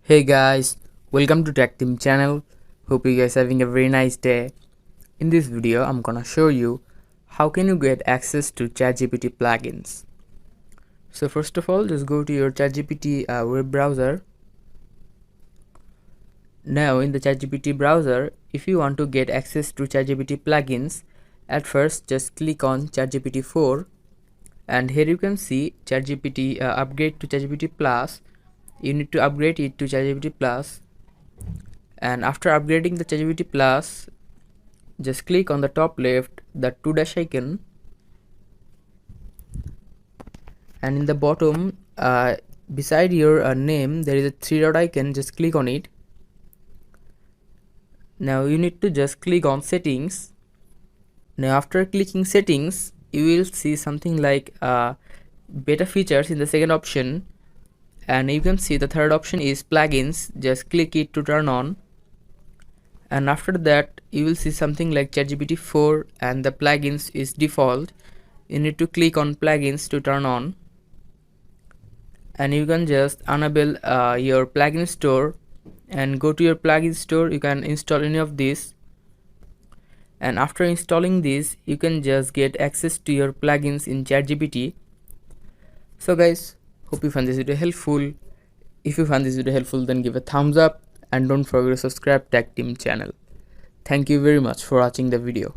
Hey guys, welcome to Tech Team channel. Hope you guys having a very nice day. In this video, I'm gonna show you how can you get access to ChatGPT plugins. So first of all, just go to your ChatGPT web browser. Now in the ChatGPT browser, if you want to get access to ChatGPT plugins, at first just click on ChatGPT 4, and here you can see ChatGPT upgrade to ChatGPT Plus. You need to upgrade it to ChatGPT Plus, and after upgrading the ChatGPT Plus, just click on the top left the 2 dash icon, and in the bottom beside your name there is a 3 dot icon. Just click on it. Now you need to just click on settings. Now after clicking settings, you will see something like beta features in the second option, and you can see the third option is plugins. Just click it to turn on, and after that you will see something like ChatGPT 4 and the plugins is default. You need to click on plugins to turn on, and you can just enable your plugin store and go to your plugin store. You can install any of these, and after installing this you can just get access to your plugins in ChatGPT. So guys, hope you found this video helpful. If you found this video helpful, then give a thumbs up and don't forget to subscribe Tech Team channel. Thank you very much for watching the video.